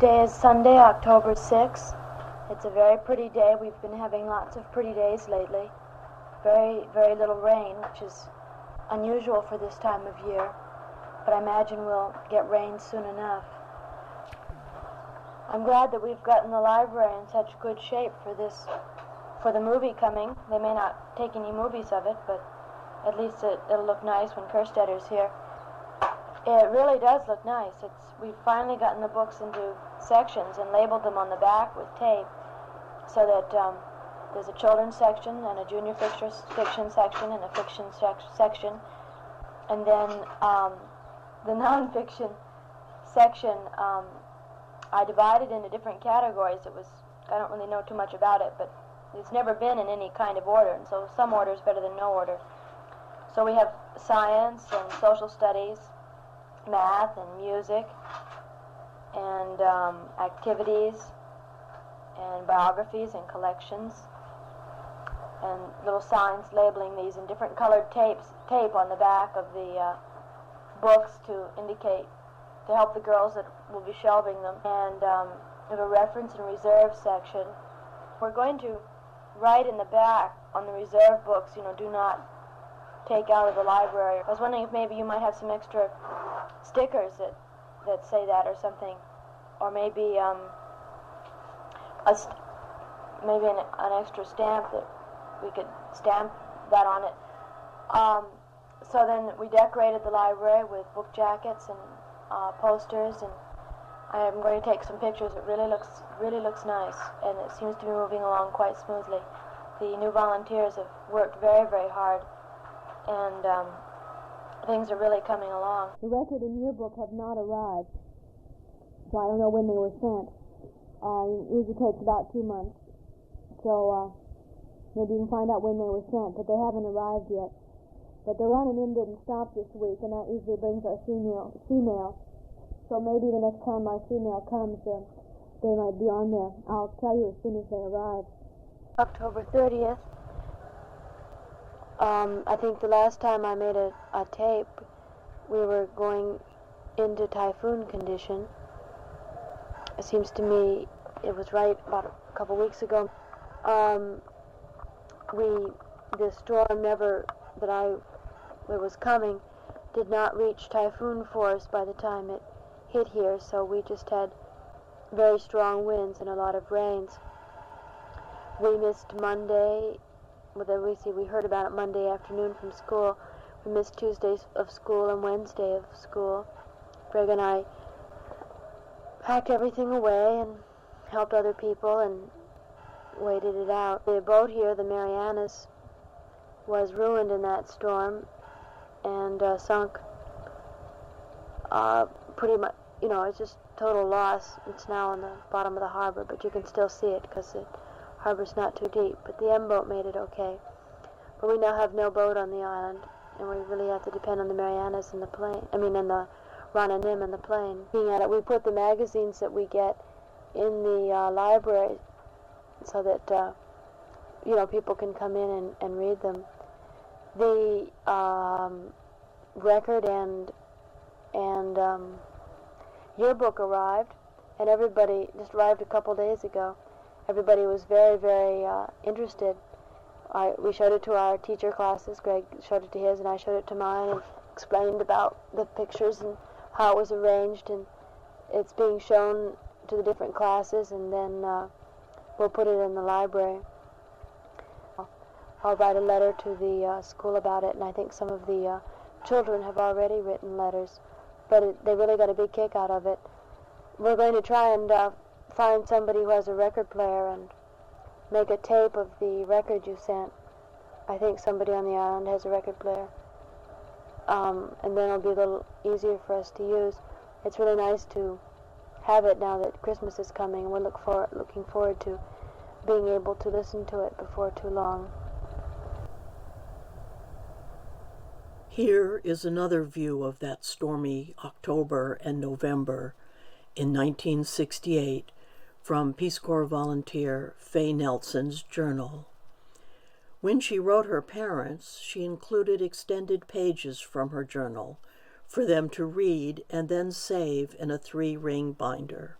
Today is Sunday, October 6th. It's a very pretty day. We've been having lots of pretty days lately. Very, very little rain, which is unusual for this time of year. But I imagine we'll get rain soon enough. I'm glad that we've gotten the library in such good shape for the movie coming. They may not take any movies of it, but at least it'll look nice when Kerstetter's here. It really does look nice. We've finally gotten the books into sections and labeled them on the back with tape so that there's a children's section and a junior fiction section and a fiction section. And then the nonfiction section I divided into different categories. I don't really know too much about it, but it's never been in any kind of order, and so some order is better than no order. So we have science and social studies, math and music, and activities, and biographies and collections, and little signs labeling these in different colored tape on the back of the books to help the girls that will be shelving them. And we have a reference and reserve section. We're going to write in the back on the reserve books, do not take out of the library. I was wondering if maybe you might have some extra stickers that say that or something, or maybe maybe an extra stamp that we could stamp that on it. So then we decorated the library with book jackets and posters, and I'm going to take some pictures. It really looks nice, and it seems to be moving along quite smoothly. The new volunteers have worked very, very hard, and things are really coming along. The record and yearbook have not arrived, so I don't know when they were sent. It usually takes about 2 months, so maybe you can find out when they were sent, but they haven't arrived yet. But the run and in didn't stop this week, and that usually brings our female. So maybe the next time our female comes, they might be on there. I'll tell you as soon as they arrive. October 30th. I think the last time I made a tape, we were going into typhoon condition. It seems to me it was right about a couple weeks ago. The storm it was coming, did not reach typhoon force by the time it hit here, so we just had very strong winds and a lot of rains. We missed Monday. We heard about it Monday afternoon from school. We missed Tuesday of school and Wednesday of school. Greg and I packed everything away and helped other people and waited it out. The boat here, the Marianas, was ruined in that storm and sunk pretty much. It's just total loss. It's now on the bottom of the harbor, but you can still see it because the harbor's not too deep. But the M boat made it okay. But we now have no boat on the island, and we really have to depend on the Marianas and the plane. And the Ron and Nim and the plane. Looking at it, we put the magazines that we get in the library so that people can come in and read them. The record and yearbook arrived, and everybody just arrived a couple days ago. Everybody was very, very interested. We showed it to our teacher classes. Greg showed it to his, and I showed it to mine, and explained about the pictures and how it was arranged, and it's being shown to the different classes, and then we'll put it in the library. I'll write a letter to the school about it, and I think some of the children have already written letters, but they really got a big kick out of it. We're going to try and find somebody who has a record player and make a tape of the record you sent. I think somebody on the island has a record player, and then it'll be a little easier for us to use. It's really nice to have it now that Christmas is coming, and we're looking forward to being able to listen to it before too long. Here is another view of that stormy October and November in 1968 from Peace Corps volunteer Fay Nelson's journal. When she wrote her parents, she included extended pages from her journal for them to read and then save in a 3-ring binder.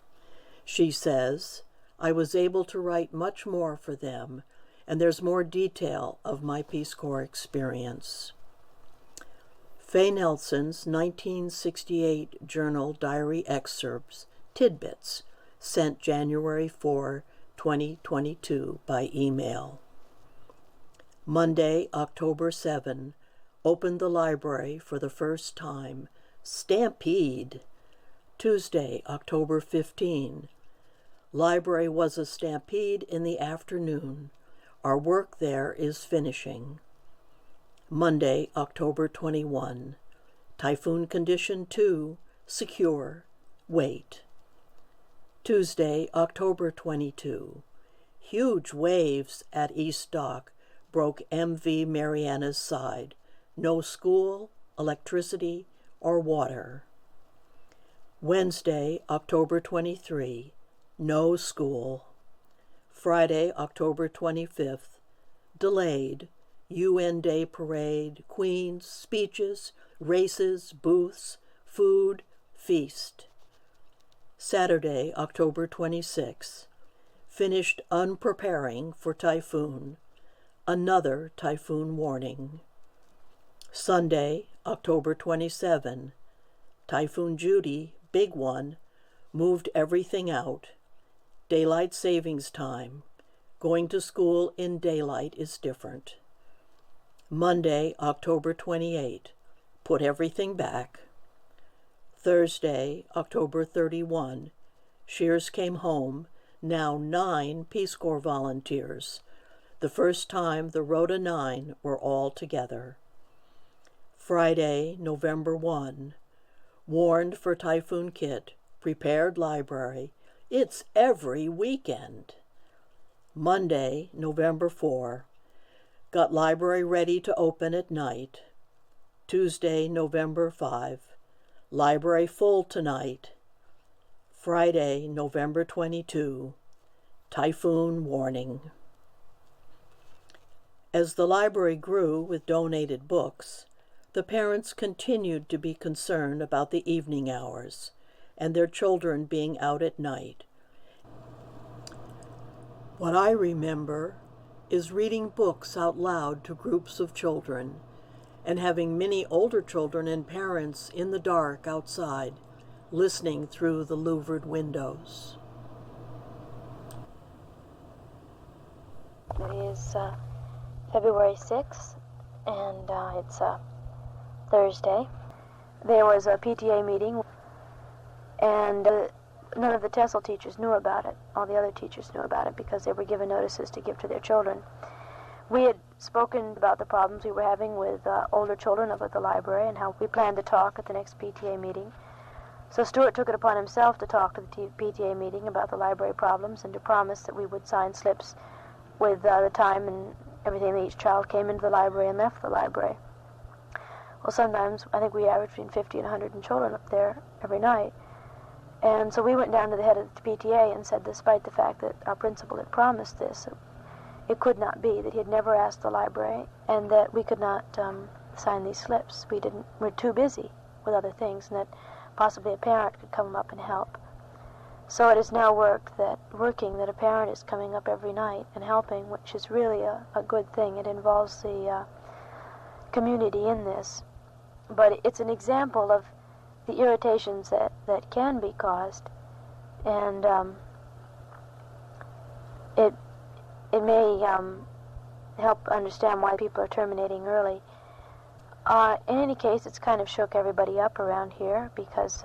She says, I was able to write much more for them, and there's more detail of my Peace Corps experience. Fay Nelson's 1968 journal diary excerpts, Tidbits, sent January 4, 2022 by email. Monday, October 7, opened the library for the first time. Stampede. Tuesday, October 15. Library was a stampede in the afternoon. Our work there is finishing. Monday, October 21. Typhoon condition 2, secure, wait. Tuesday, October 22. Huge waves at East Dock broke MV Mariana's side. No school, electricity, or water. Wednesday, October 23. No school. Friday, October 25th. Delayed. UN Day Parade, Queens, speeches, races, booths, food, feast. Saturday, October 26. Finished unpreparing for typhoon. Another typhoon warning. Sunday, October 27. Typhoon Judy, big one, moved everything out. Daylight savings time. Going to school in daylight is different. Monday, October 28. Put everything back. Thursday, October 31. Shears came home, now 9 Peace Corps volunteers. The first time the Rota 9 were all together. Friday, November 1. Warned for typhoon kit, prepared library. It's every weekend. Monday, November 4. Got library ready to open at night. Tuesday, November 5. Library full tonight. Friday, November 22. Typhoon warning. As the library grew with donated books, the parents continued to be concerned about the evening hours and their children being out at night. What I remember is reading books out loud to groups of children and having many older children and parents in the dark outside, listening through the louvered windows. It is February 6th, and it's Thursday. There was a PTA meeting, and none of the TESOL teachers knew about it. All the other teachers knew about it because they were given notices to give to their children. We had spoken about the problems we were having with older children up at the library and how we planned to talk at the next PTA meeting. So Stuart took it upon himself to talk to the PTA meeting about the library problems and to promise that we would sign slips with the time and everything that each child came into the library and left the library. Well, sometimes I think we averaged between 50 and 100 children up there every night. And so we went down to the head of the PTA and said, despite the fact that our principal had promised this, it could not be, that he had never asked the library, and that we could not sign these slips. We're too busy with other things, and that possibly a parent could come up and help. So it has now working that a parent is coming up every night and helping, which is really a good thing. It involves the community in this. But it's an example of the irritations that can be caused, and it may help understand why people are terminating early. In any case, it's kind of shook everybody up around here because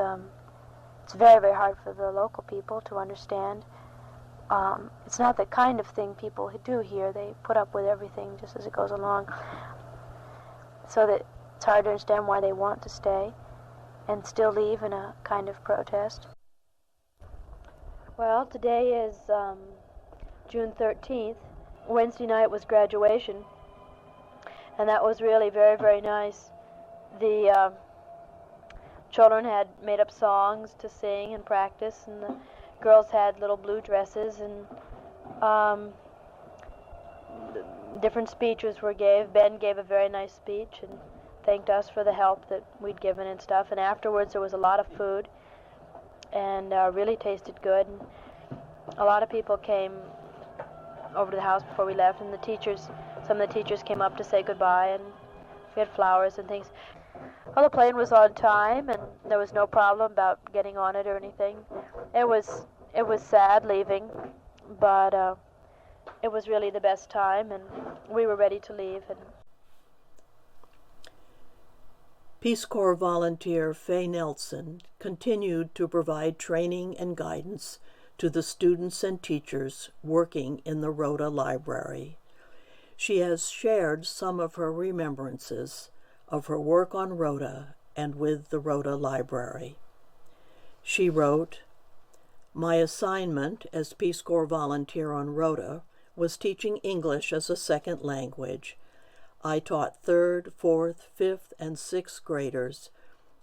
it's very, very hard for the local people to understand. It's not the kind of thing people do here. They put up with everything just as it goes along, so that it's hard to understand why they want to stay and still leave in a kind of protest. Well, today is June 13th. Wednesday night was graduation, and that was really very, very nice. The children had made up songs to sing and practice, and the girls had little blue dresses, and different speeches were gave. Ben gave a very nice speech and thanked us for the help that we'd given and stuff. And afterwards there was a lot of food, and really tasted good. And a lot of people came over to the house before we left, and some of the teachers came up to say goodbye, and we had flowers and things. Well, the plane was on time, and there was no problem about getting on it or anything. It was sad leaving, but it was really the best time, and we were ready to leave. And Peace Corps volunteer Fay Nelson continued to provide training and guidance to the students and teachers working in the Rota Library. She has shared some of her remembrances of her work on Rota and with the Rota Library. She wrote, "My assignment as Peace Corps volunteer on Rota was teaching English as a second language. I taught 3rd, 4th, 5th, and 6th graders,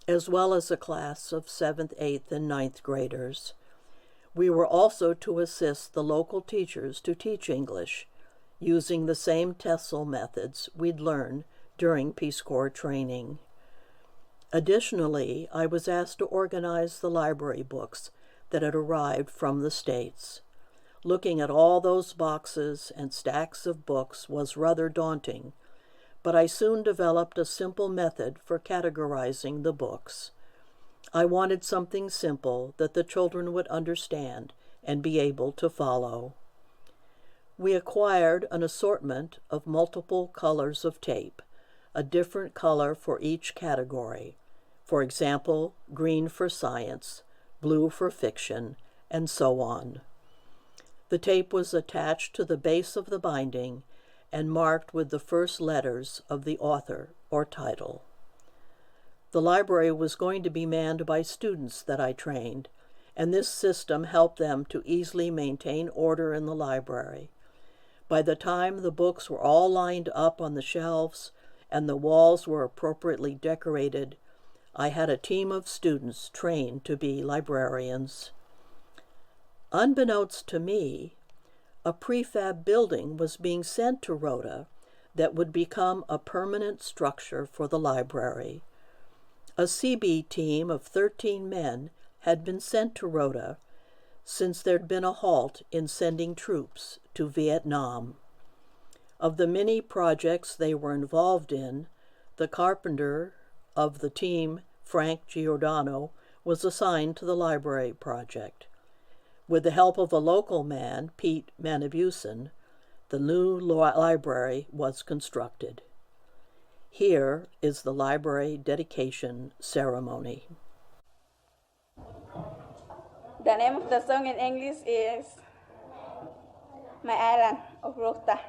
as well as a class of 7th, 8th, and 9th graders. We were also to assist the local teachers to teach English, using the same TESOL methods we'd learned during Peace Corps training. Additionally, I was asked to organize the library books that had arrived from the States. Looking at all those boxes and stacks of books was rather daunting, but I soon developed a simple method for categorizing the books. I wanted something simple that the children would understand and be able to follow. We acquired an assortment of multiple colors of tape, a different color for each category. For example, green for science, blue for fiction, and so on. The tape was attached to the base of the binding and marked with the first letters of the author or title. The library was going to be manned by students that I trained, and this system helped them to easily maintain order in the library. By the time the books were all lined up on the shelves and the walls were appropriately decorated, I had a team of students trained to be librarians. Unbeknownst to me, a prefab building was being sent to Rota that would become a permanent structure for the library. A CB team of 13 men had been sent to Rota since there'd been a halt in sending troops to Vietnam. Of the many projects they were involved in, the carpenter of the team, Frank Giordano, was assigned to the library project. With the help of a local man, Pete Manabusen, the new library was constructed. Here is the library dedication ceremony. The name of the song in English is My Island of Rota.